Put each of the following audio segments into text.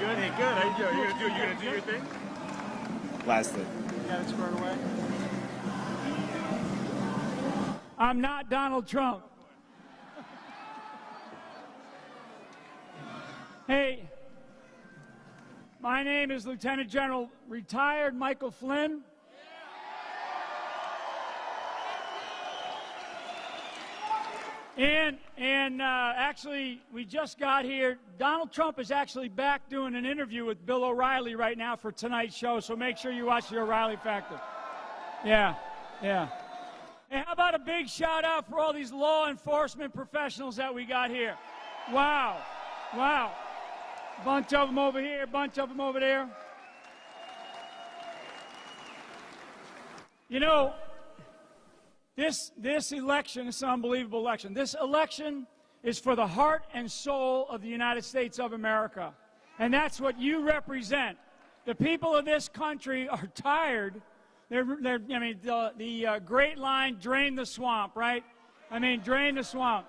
good? Hey, good. How you doing? You gonna do your thing? Lastly. You got it squared away? I'm not Donald Trump. Hey, my name is Lieutenant General retired Michael Flynn. And actually, we just got here. Donald Trump is actually back doing an interview with Bill O'Reilly right now for tonight's show, so make sure you watch the O'Reilly Factor. Yeah. Hey, how about a big shout out for all these law enforcement professionals that we got here? Wow. Bunch of them over here, bunch of them over there. You know, this election is an unbelievable election. This election is for the heart and soul of the United States of America. And that's what you represent. The people of this country are tired. The great line, drain the swamp, right? Drain the swamp.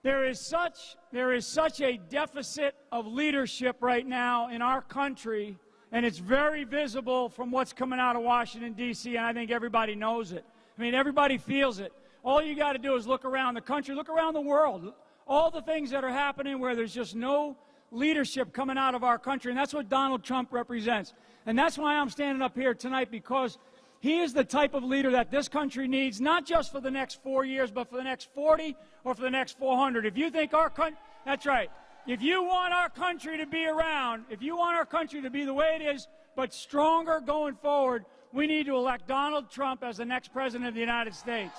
There is such a deficit of leadership right now in our country, and it's very visible from what's coming out of Washington, D.C., and I think everybody knows it. Everybody feels it. All you got to do is look around the country, look around the world. All the things that are happening where there's just no leadership coming out of our country, and that's what Donald Trump represents. And that's why I'm standing up here tonight, because he is the type of leader that this country needs, not just for the next 4 years, but for the next 40 or for the next 400. If you think our country, that's right. If you want our country to be around, if you want our country to be the way it is, but stronger going forward, we need to elect Donald Trump as the next president of the United States.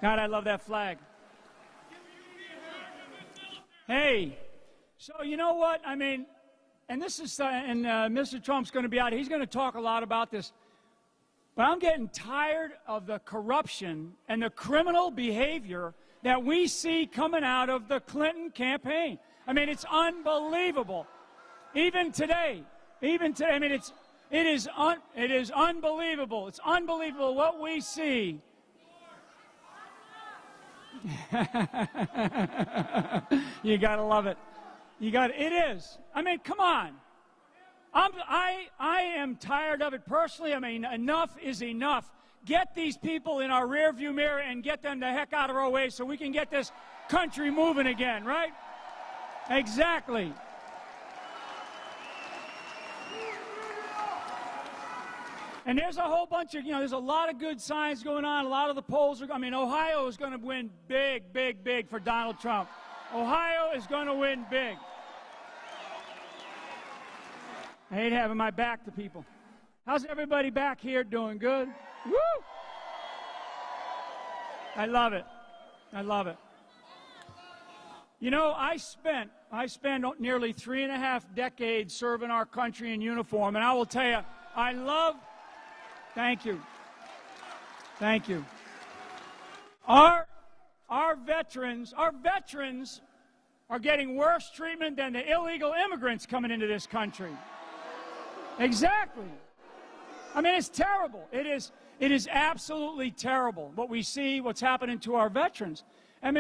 God, I love that flag. Hey, so you know what? And this is, Mr. Trump's going to be out. He's going to talk a lot about this. But I'm getting tired of the corruption and the criminal behavior that we see coming out of the Clinton campaign. It's unbelievable. Even today, it is unbelievable. It's unbelievable what we see. You gotta love it. It is. Come on. I am tired of it personally. Enough is enough. Get these people in our rearview mirror and get them the heck out of our way so we can get this country moving again, right? Exactly. And there's a whole bunch of, there's a lot of good signs going on. A lot of the polls are, Ohio is going to win big for Donald Trump. Ohio is going to win big. I hate having my back to people. How's everybody back here doing? Good? Woo! I love it. I spent nearly 3.5 decades serving our country in uniform, and I will tell you, Thank you. Our veterans are getting worse treatment than the illegal immigrants coming into this country. Exactly. It's terrible. It is absolutely terrible what we see, what's happening to our veterans. And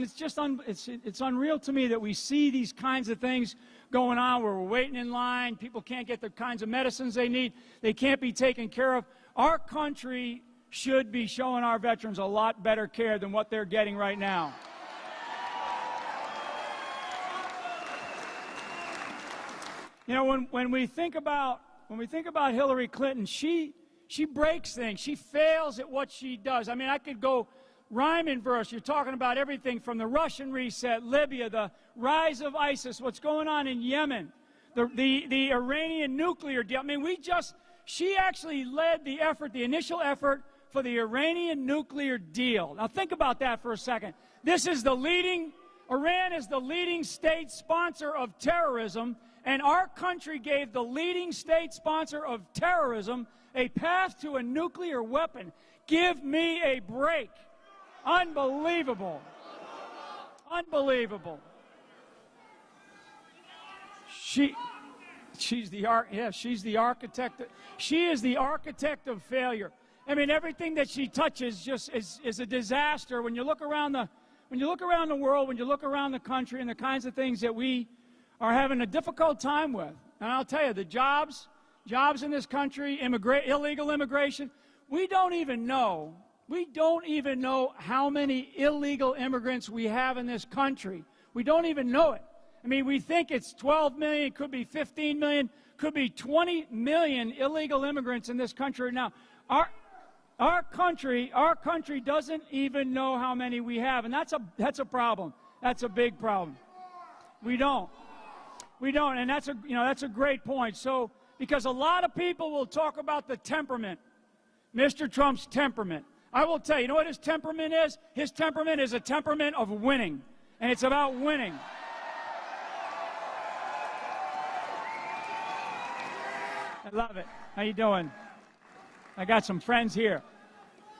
it's just it's unreal to me that we see these kinds of things going on where we're waiting in line, people can't get the kinds of medicines they need, they can't be taken care of. Our country should be showing our veterans a lot better care than what they're getting right now. When we think about Hillary Clinton, she breaks things. She fails at what she does. I could go rhyme and verse. You're talking about everything from the Russian reset, Libya, the rise of ISIS, what's going on in Yemen, the Iranian nuclear deal. She actually led the effort, the initial effort for the Iranian nuclear deal. Now think about that for a second. Iran is the leading state sponsor of terrorism, and our country gave the leading state sponsor of terrorism a path to a nuclear weapon. Give me a break. Unbelievable. She's the architect. She is the architect of failure. I mean, everything that she touches just is a disaster. When you look around the world, when you look around the country and the kinds of things that we are having a difficult time with. And I'll tell you, the jobs in this country, illegal immigration, we don't even know how many illegal immigrants we have in this country. We don't even know it. I mean, we think it's 12 million, could be 15 million, could be 20 million illegal immigrants in this country now. Our country doesn't even know how many we have, and that's a problem. That's a big problem. We don't, and that's a great point. So, because a lot of people will talk about the temperament, Mr. Trump's temperament. I will tell you, you know what his temperament is? His temperament is a temperament of winning, and it's about winning. I love it. How you doing? I got some friends here.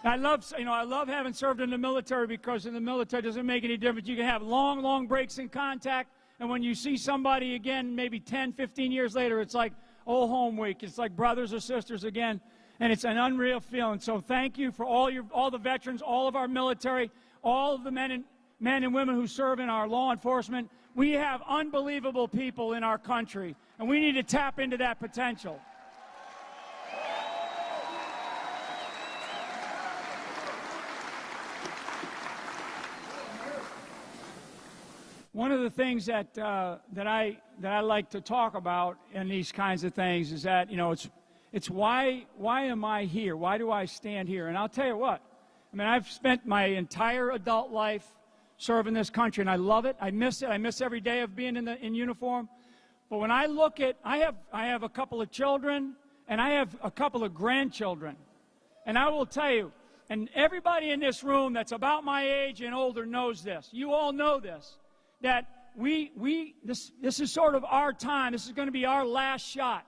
I love having served in the military, because in the military it doesn't make any difference. You can have long breaks in contact, and when you see somebody again, maybe 10, 15 years later, it's like old home week. It's like brothers or sisters again, and it's an unreal feeling. So thank you for all the veterans, all of our military, all of the men and women who serve in our law enforcement. We have unbelievable people in our country, and we need to tap into that potential. One of the things that I like to talk about in these kinds of things is that, it's why am I here? Why do I stand here? And I'll tell you what. I mean, I've spent my entire adult life serving this country, and I love it. I miss it. I miss every day of being in uniform. But when I look at, I have a couple of children, and I have a couple of grandchildren, and I will tell you, and everybody in this room that's about my age and older knows this. You all know this. That this is sort of our time. This is going to be our last shot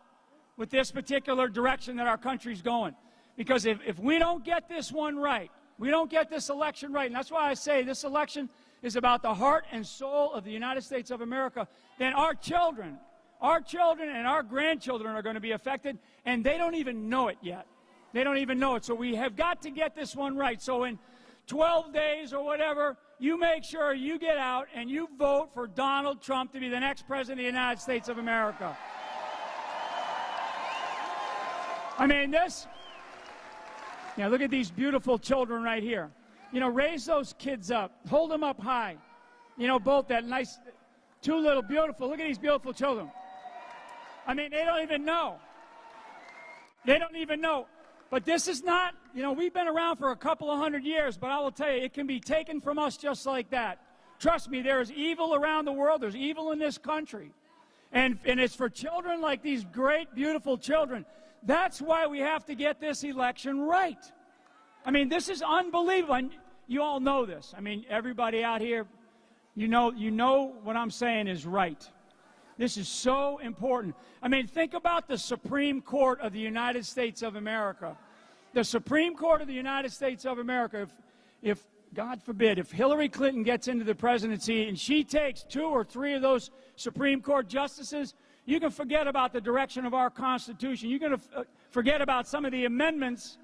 with this particular direction that our country's going. Because if we don't get this one right, we don't get this election right, and that's why I say this election is about the heart and soul of the United States of America, then our children and our grandchildren are going to be affected, and they don't even know it yet. They don't even know it. So we have got to get this one right. So in 12 days or whatever, you make sure you get out and you vote for Donald Trump to be the next president of the United States of America. I mean, look at these beautiful children right here. Raise those kids up. Hold them up high. Both that nice, two little beautiful, look at these beautiful children. I mean, they don't even know. They don't even know. But this is not, we've been around for a couple of 100 years, but I will tell you, it can be taken from us just like that. Trust me, there is evil around the world. There's evil in this country. And it's for children like these great, beautiful children. That's why we have to get this election right. I mean, this is unbelievable. And you all know this. I mean, everybody out here, you know what I'm saying is right. This is so important. I mean, think about the Supreme Court of the United States of America. The Supreme Court of the United States of America, if God forbid, if Hillary Clinton gets into the presidency and she takes 2 or 3 of those Supreme Court justices, you can forget about the direction of our Constitution. You're going to forget about some of the amendments,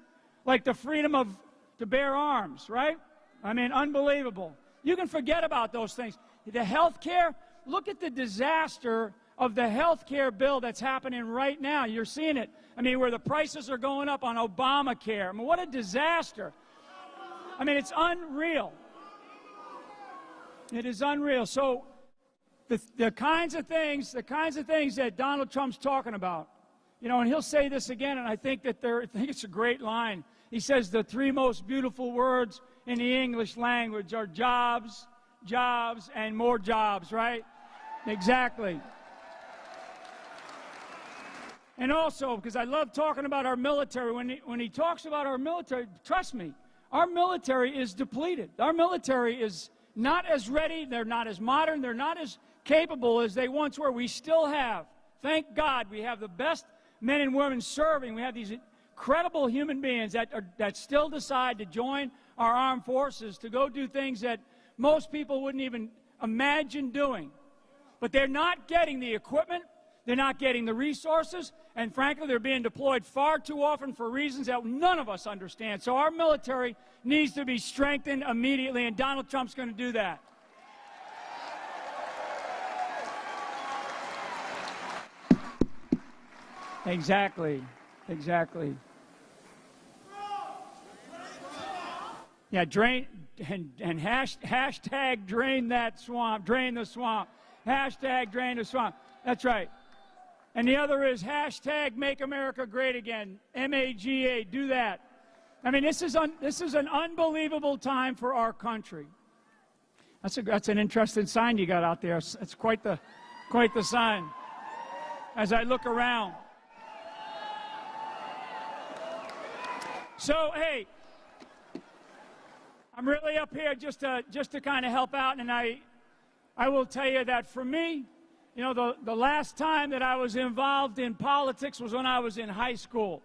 like the freedom to bear arms, right? I mean, unbelievable. You can forget about those things. The health care, look at the disaster of the health care bill that's happening right now. You're seeing it. I mean, where the prices are going up on Obamacare. I mean, what a disaster. I mean, it's unreal. It is unreal. So the kinds of things that Donald Trump's talking about, and he'll say this again, and I think it's a great line. He says the 3 most beautiful words in the English language are jobs, jobs, and more jobs, right? Exactly. And also, because I love talking about our military, when he talks about our military, trust me, our military is depleted. Our military is not as ready, they're not as modern, they're not as capable as they once were. We still have, thank God, we have the best men and women serving. We have these incredible human beings that still decide to join our armed forces to go do things that most people wouldn't even imagine doing. But they're not getting the equipment, They're not getting the resources, and frankly, they're being deployed far too often for reasons that none of us understand. So our military needs to be strengthened immediately, and Donald Trump's going to do that. Exactly. Yeah, drain and hashtag drain that swamp, drain the swamp. Hashtag drain the swamp. That's right. And the other is hashtag make America great again. MAGA, do that. I mean, this is an unbelievable time for our country. That's an interesting sign you got out there. It's quite the sign. As I look around. So, hey, I'm really up here just to kind of help out, and I will tell you that for me, you know, the last time that I was involved in politics was when I was in high school.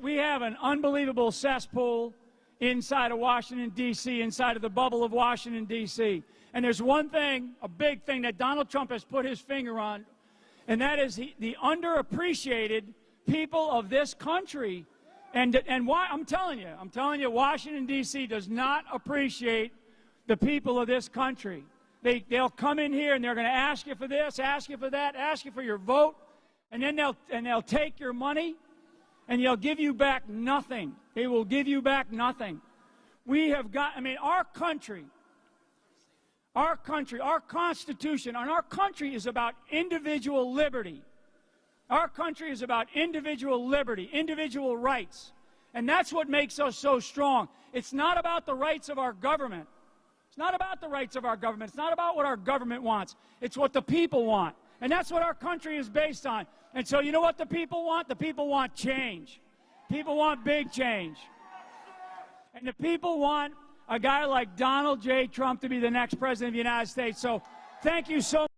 We have an unbelievable cesspool inside of Washington, D.C., inside of the bubble of Washington, D.C. And there's one thing, a big thing that Donald Trump has put his finger on, and that is the underappreciated people of this country. And why, I'm telling you, Washington, D.C. does not appreciate the people of this country. They'll come in here and they're going to ask you for this, ask you for that, ask you for your vote, and then they'll take your money and they'll give you back nothing. They will give you back nothing. We have got, I mean, our country, our Constitution, and our country is about individual liberty. Our country is about individual liberty, individual rights. And that's what makes us so strong. It's not about the rights of our government. It's not about the rights of our government. It's not about what our government wants. It's what the people want. And that's what our country is based on. And so you know what the people want? The people want change. People want big change. And the people want a guy like Donald J. Trump to be the next president of the United States. So thank you so much.